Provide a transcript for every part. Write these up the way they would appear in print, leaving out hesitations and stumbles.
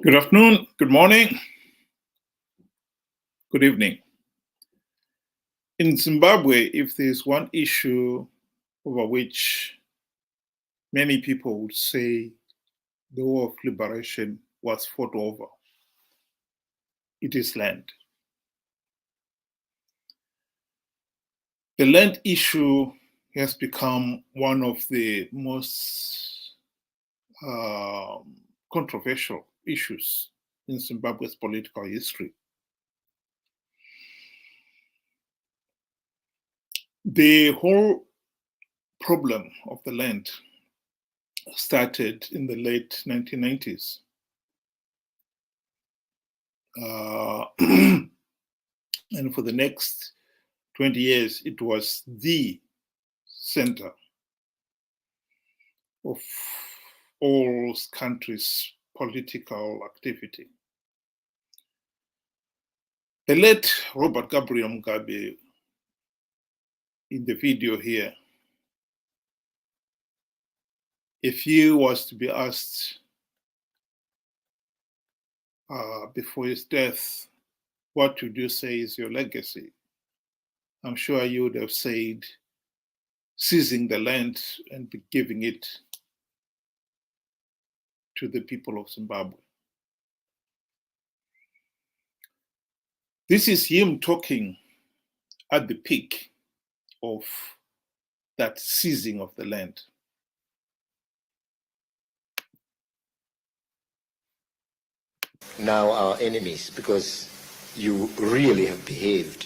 Good afternoon, good morning, good evening. In Zimbabwe, if there's one issue over which many people would say the war of liberation was fought over, it is land. The land issue has become one of the most controversial issues in Zimbabwe's political history. The whole problem of the land started in the late 1990s. And for the next 20 years, it was the center of all countries' political activity. The late Robert Gabriel Mugabe, in the video here, if he was to be asked before his death, what would you say is your legacy? I'm sure you would have said seizing the land and giving it to the people of Zimbabwe. This is him talking at the peak of that seizing of the land. Now our enemies, because you really have behaved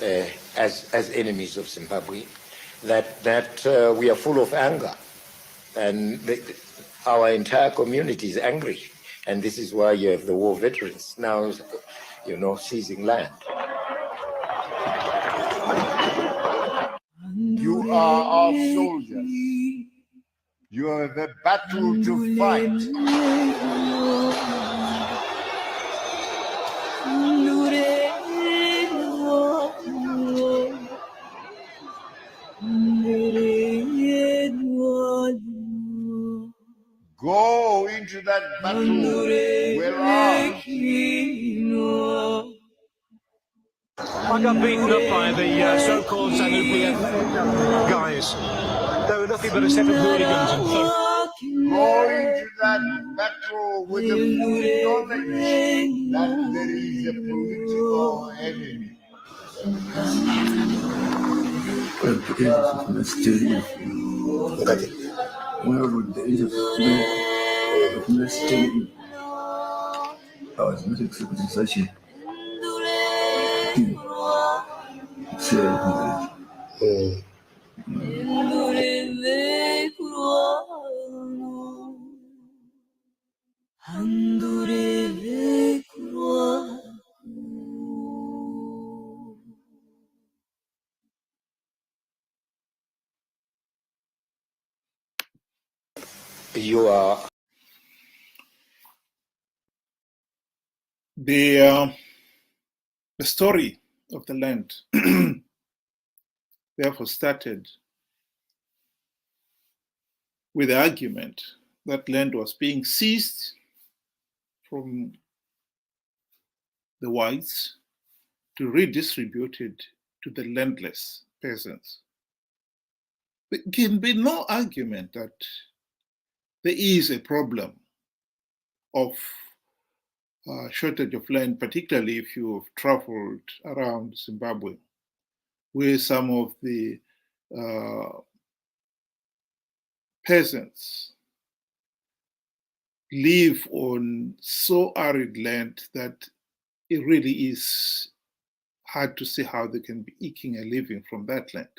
as enemies of Zimbabwe, that we are full of anger, and our entire community is angry, and this is why you have the war veterans now, seizing land. You are our soldiers. You have a battle to fight. Go into that battle. We're out. I got beaten up by the so-called nuclear guys. They were nothing but a set of hooligans and thugs. Go into that battle with the full knowledge that there is a political enemy. You are The story of the land therefore started with the argument that land was being seized from the whites to redistribute it to the landless peasants. There can be no argument that there is a problem of shortage of land, particularly if you've traveled around Zimbabwe, where some of the peasants live on so arid land that it really is hard to see how they can be eking a living from that land.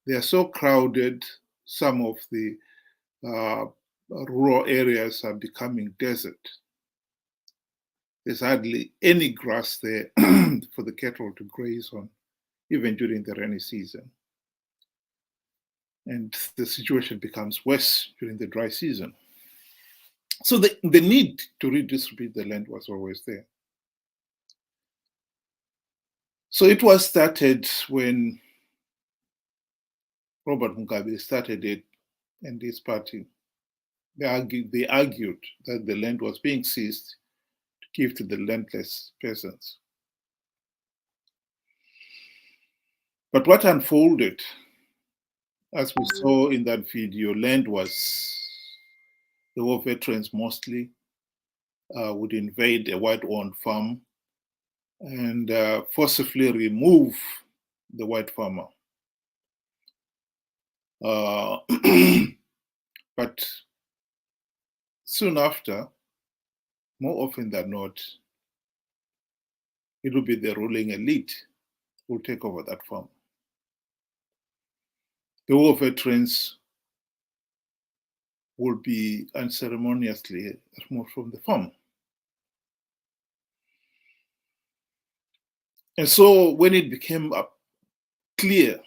They are so crowded, some of the rural areas are becoming desert. There's hardly any grass there for the cattle to graze on, even during the rainy season. And the situation becomes worse during the dry season. So the need to redistribute the land was always there. So it was started when Robert Mugabe started it and his party They argued that the land was being seized to give to the landless peasants. But what unfolded, as we saw in that video, land was, the war veterans mostly would invade a white-owned farm and forcibly remove the white farmer. But soon after, more often than not, it will be the ruling elite who take over that farm. The war veterans will be unceremoniously removed from the farm. And so when it became clear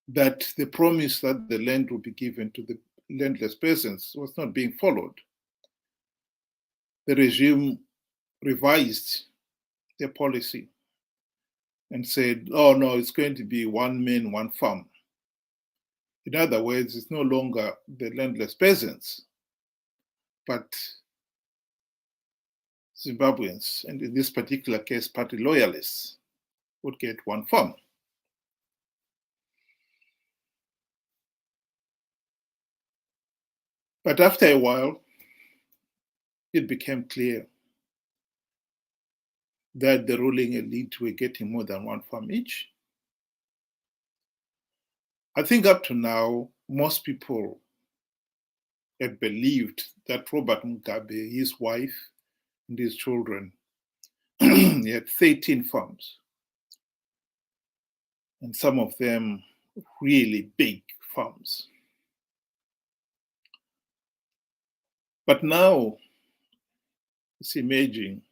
that the promise that the land would be given to the landless peasants was not being followed, the regime revised their policy and said, oh no, it's going to be one man, one farm. In other words, it's no longer the landless peasants, but Zimbabweans, and in this particular case, party loyalists, would get one farm. But after a while, it became clear that the ruling elite were getting more than one farm each. I think up to now, most people had believed that Robert Mugabe, his wife, and his children, he had 13 farms, and some of them really big farms. But now it's emerging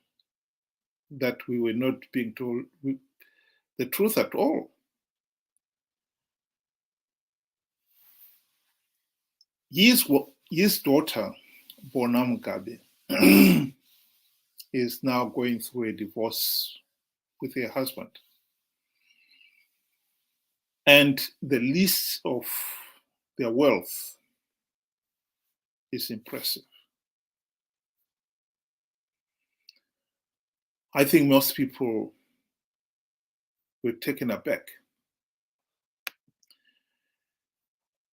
that we were not being told the truth at all. His daughter, Bona Mugabe, is now going through a divorce with her husband. And the list of their wealth is impressive. I think most people were taken aback.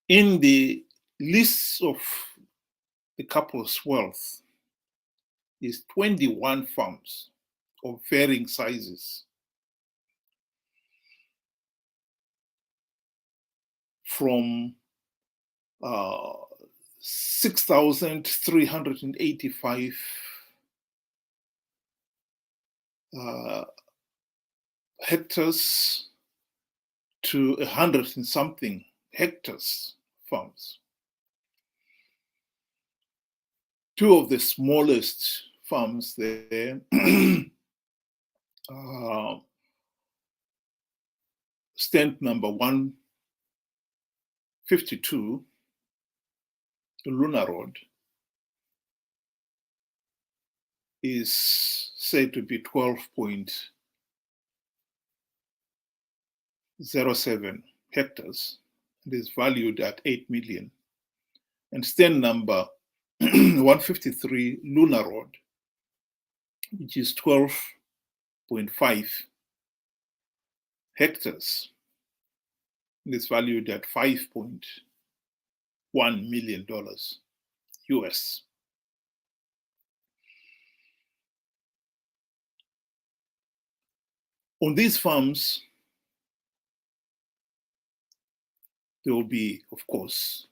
In the list of the couple's wealth is 21 farms of varying sizes, from 6,385 hectares to 100 and something hectares farms. Two of the smallest farms there stand number 152, the Lunar Road, is said to be 12.07 hectares and is valued at 8 million. And stand number 153 Lunar Road, which is 12.5 hectares, and is valued at $5.1 million US. On these farms, there will be, of course,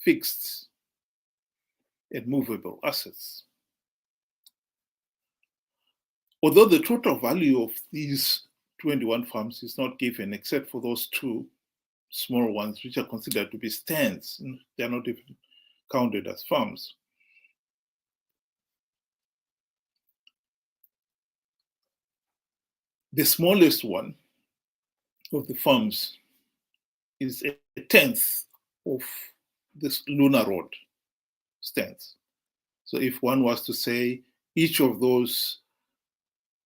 fixed and movable assets. Although the total value of these 21 farms is not given, except for those two small ones, which are considered to be stands, they're not even counted as farms. The smallest one of the farms is a tenth of this Lunar Road stands. So if one was to say each of those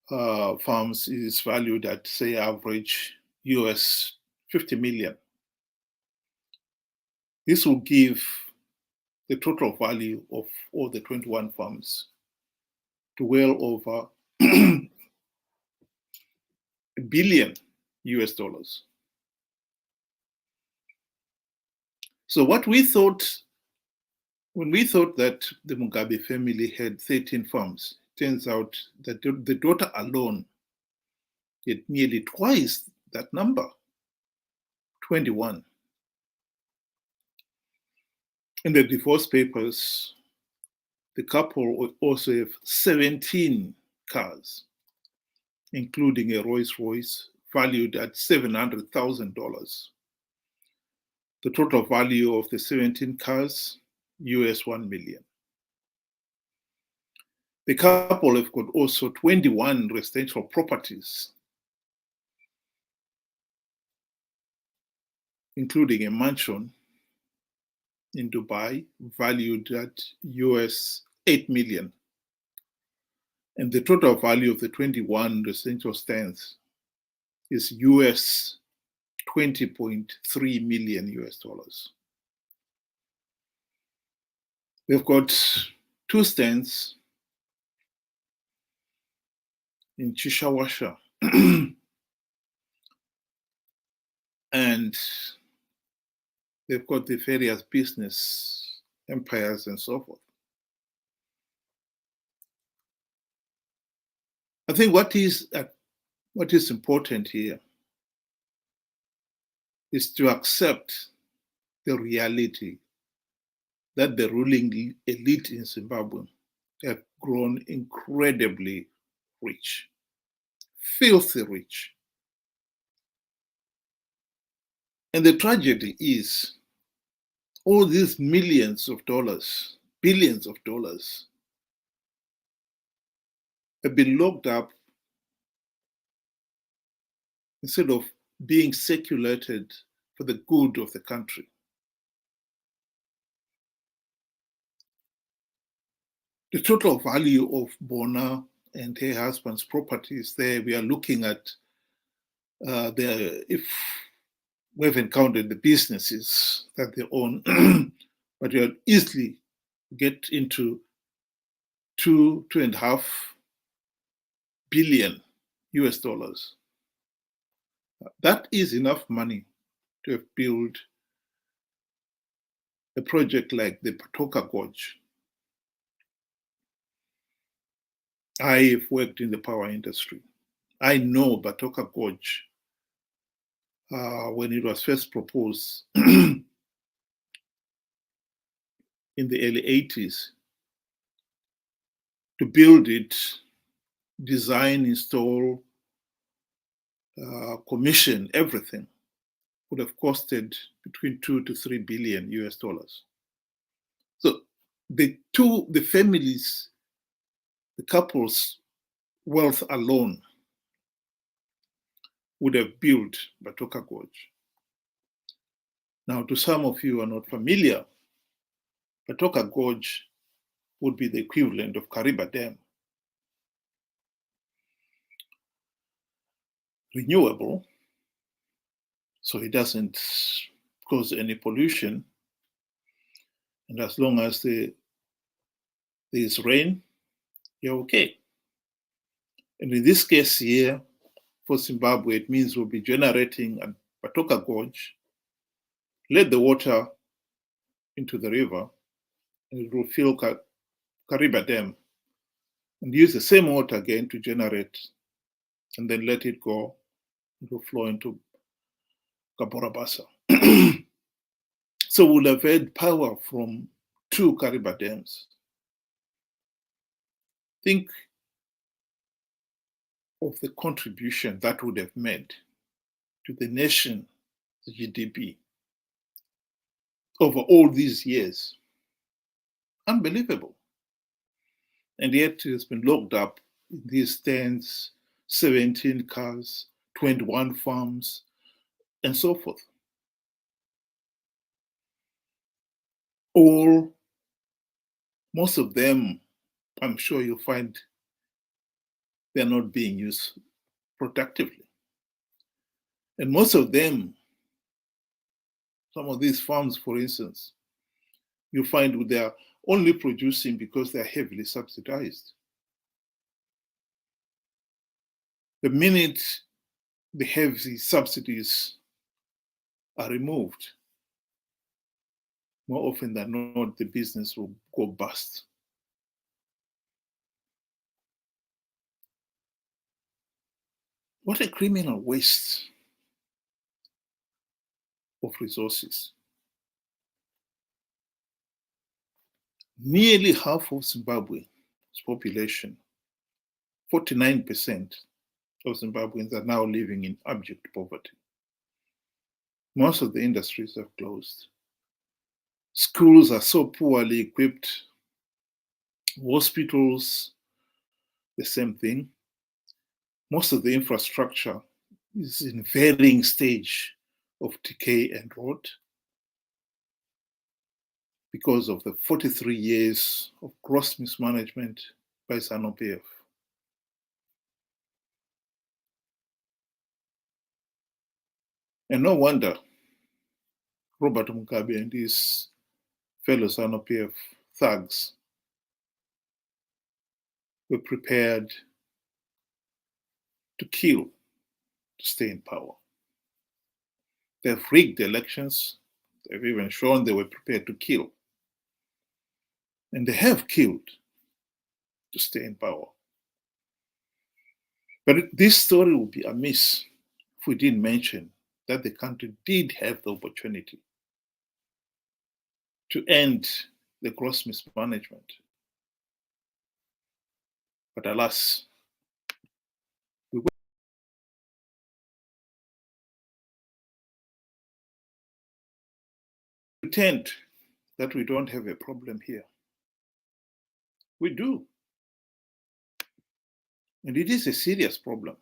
farms is valued at, say, average US 50 million, this will give the total value of all the 21 farms to well over $1 billion US dollars. So what we thought, when we thought that the Mugabe family had 13 farms, turns out that the daughter alone had nearly twice that number, 21. In the divorce papers, the couple also have 17 cars, including a Rolls Royce valued at $700,000. The total value of the 17 cars, US 1 million. The couple have got also 21 residential properties, including a mansion in Dubai valued at US 8 million. And the total value of the 21 residential stands is US 20.3 million US dollars. They've got 2 stands in Chishawasha and they've got the various business empires and so forth. I think what is important here is to accept the reality that the ruling elite in Zimbabwe have grown incredibly rich, filthy rich. And the tragedy is all these millions of dollars, billions of dollars, have been locked up instead of being circulated for the good of the country. The total value of Bona and her husband's properties there, we are looking at, if we haven't counted the businesses that they own, but you easily get into 2.5 billion US dollars. That is enough money to have built a project like the Patoka Gorge. I have worked in the power industry. I know Patoka Gorge when it was first proposed in the early 80s. To build it, design, install, commission, everything would have costed between 2 to 3 billion US dollars. So the families, the couple's wealth alone would have built Patoka Gorge. Now, to some of you who are not familiar, Patoka Gorge would be the equivalent of Kariba Dam. Renewable, so it doesn't cause any pollution. And as long as there's rain, you're okay. And in this case here, for Zimbabwe, it means we'll be generating at Patoka Gorge, let the water into the river, and it will fill Kariba Dam, and use the same water again to generate, and then let it go. It will flow into Kaborabasa. So we'll have had power from 2 Kariba dams. Think of the contribution that would have made to the nation's GDP over all these years. Unbelievable. And yet it's been locked up in these stands, 17 cars, 21 farms, and so forth. Most of them, I'm sure you'll find they're not being used productively. And most of them, some of these farms, for instance, You find they are only producing because they are heavily subsidized. The minute the heavy subsidies are removed, more often than not, the business will go bust. What a criminal waste of resources. Nearly half of Zimbabwe's population, 49% of Zimbabweans, are now living in abject poverty. Most of the industries have closed. Schools are so poorly equipped. Hospitals, the same thing. Most of the infrastructure is in varying stage of decay and rot because of the 43 years of gross mismanagement by ZANU-PF. And no wonder Robert Mugabe and his fellow ZANU-PF thugs were prepared to kill to stay in power. They've rigged the elections. They've even shown they were prepared to kill. And they have killed to stay in power. But this story would be amiss if we didn't mention that the country did have the opportunity to end the gross mismanagement. But alas, we pretend that we don't have a problem here. We do. And it is a serious problem.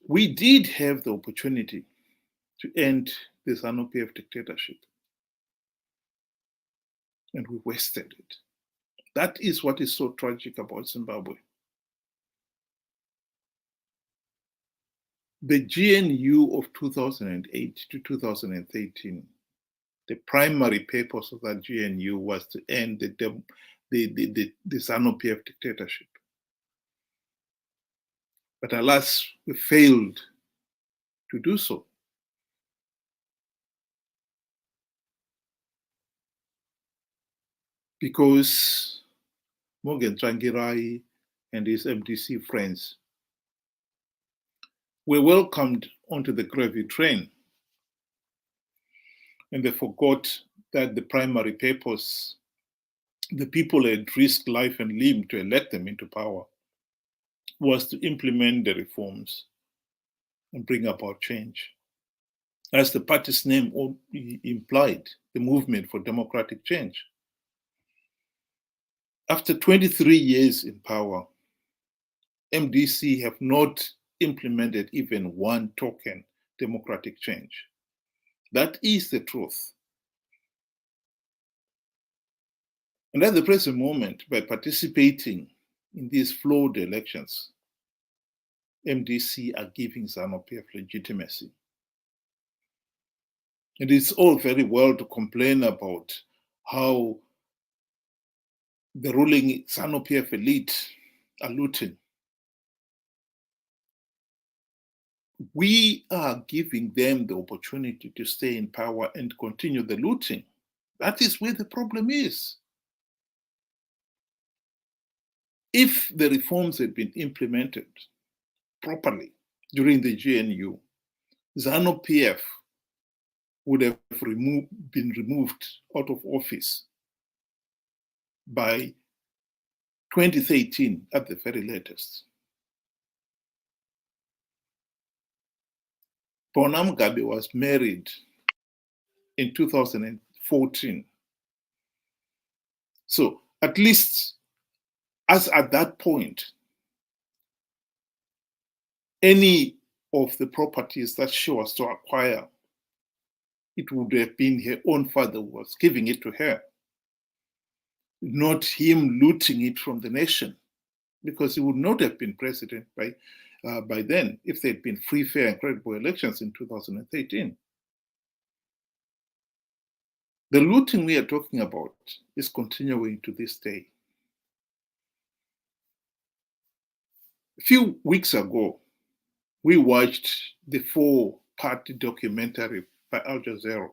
We did have the opportunity to end the ZANU-PF dictatorship, and we wasted it. That is what is so tragic about Zimbabwe. The GNU of 2008 to 2013, the primary purpose of that GNU was to end the ZANU-PF dictatorship. But alas, we failed to do so. Because Morgan Tsvangirai and his MDC friends were welcomed onto the gravy train, and they forgot that the primary purpose, the people had risked life and limb to elect them into power, was to implement the reforms and bring about change. As the party's name implied, the Movement for Democratic Change. After 23 years in power, MDC have not implemented even one token democratic change. That is the truth. And at the present moment, by participating in these flawed elections, MDC are giving ZANU-PF legitimacy. And it's all very well to complain about how the ruling ZANU-PF elite are looting. We are giving them the opportunity to stay in power and continue the looting. That is where the problem is. If the reforms had been implemented properly during the GNU, ZANU-PF would have been removed out of office by 2013 at the very latest. Bona Mugabe was married in 2014. So at least as at that point, any of the properties that she was to acquire, it would have been her own father who was giving it to her, not him looting it from the nation, because he would not have been president by by then if there had been free, fair, and credible elections in 2013. The looting we are talking about is continuing to this day. A few weeks ago, we watched the 4-part documentary by Al Jazeera.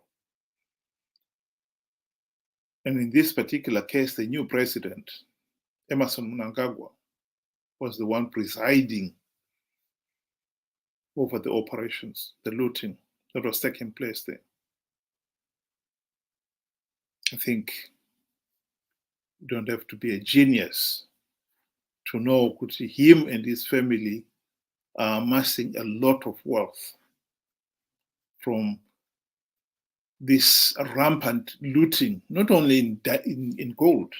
And in this particular case, the new president, Emerson Mnangagwa, was the one presiding over the operations, the looting that was taking place there. I think you don't have to be a genius to know that him and his family are amassing a lot of wealth from this rampant looting, not only in gold,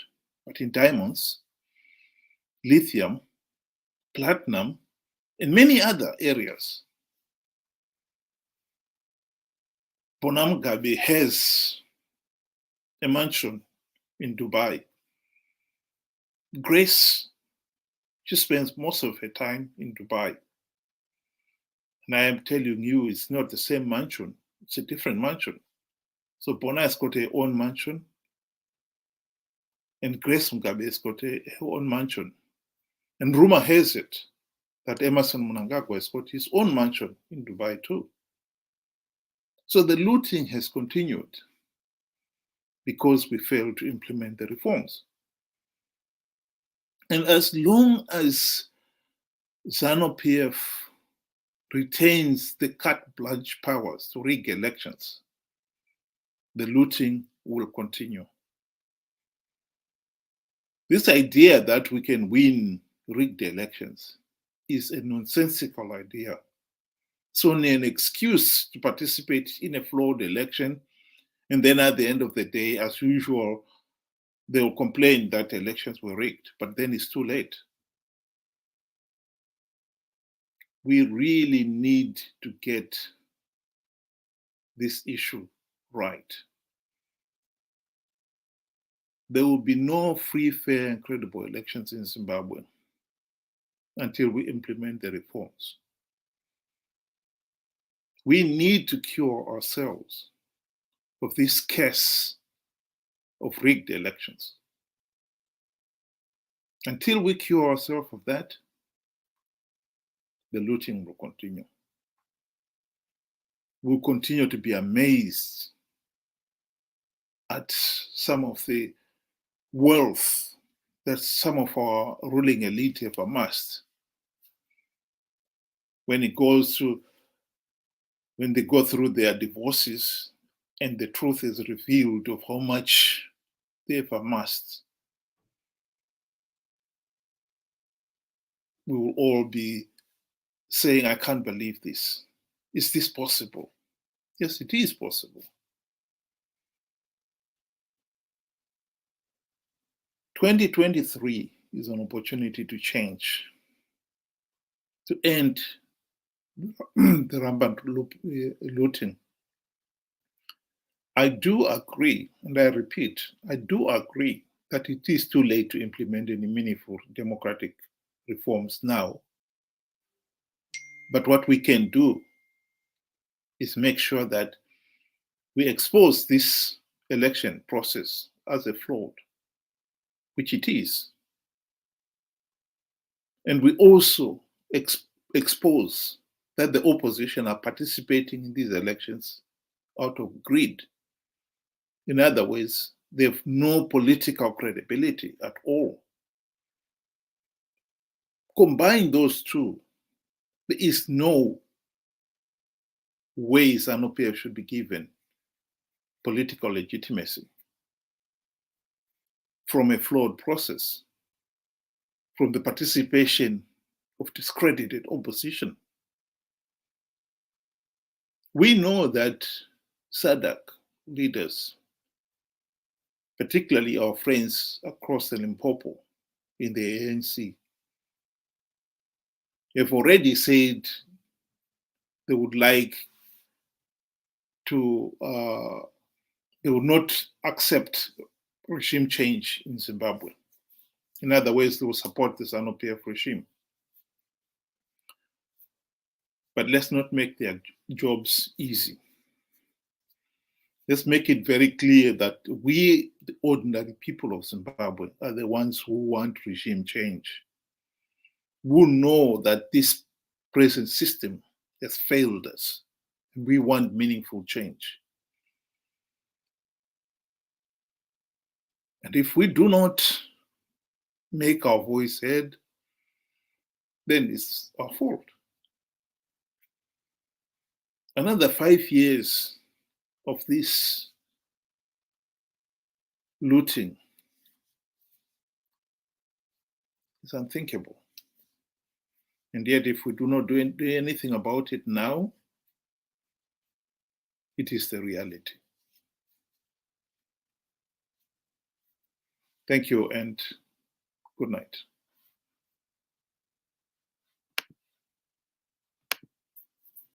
but in diamonds, lithium, platinum, and many other areas. Bona Mugabe has a mansion in Dubai. Grace, she spends most of her time in Dubai. And I am telling you, it's not the same mansion, it's a different mansion. So Bona has got her own mansion, and Grace Mugabe has got her own mansion. And rumor has it that Emerson Mnangagwa has got his own mansion in Dubai too. So the looting has continued because we failed to implement the reforms. And as long as ZANU-PF retains the carte blanche powers to rig elections, the looting will continue. This idea that we can win rigged elections is a nonsensical idea. It's only an excuse to participate in a flawed election, and then at the end of the day, as usual, they will complain that elections were rigged, but then it's too late. We really need to get this issue right. There will be no free, fair, and credible elections in Zimbabwe until we implement the reforms. We need to cure ourselves of this case of rigged elections. Until we cure ourselves of that, the looting will continue. We'll continue to be amazed at some of the wealth that some of our ruling elite have amassed. When they go through their divorces and the truth is revealed of how much they've amassed, we will all be saying, I can't believe this. Is this possible? Yes, it is possible. 2023 is an opportunity to change, to end the rampant looting. I do agree, and I repeat, I do agree that it is too late to implement any meaningful democratic reforms now. But what we can do is make sure that we expose this election process as a fraud, which it is. And we also expose that the opposition are participating in these elections out of greed. In other words, they have no political credibility at all. Combine those two, there is no way ZANU-PF should be given political legitimacy from a flawed process, from the participation of discredited opposition. We know that SADC leaders, particularly our friends across the Limpopo in the ANC, have already said they would like to, they would not accept regime change in Zimbabwe. In other words, they will support the ZANU-PF regime. But let's not make their jobs easy. Let's make it very clear that we, the ordinary people of Zimbabwe, are the ones who want regime change, who know that this present system has failed us. We want meaningful change. And if we do not make our voice heard, then it's our fault. Another 5 years of this looting is unthinkable. And yet, if we do not do anything about it now, it is the reality. Thank you and good night.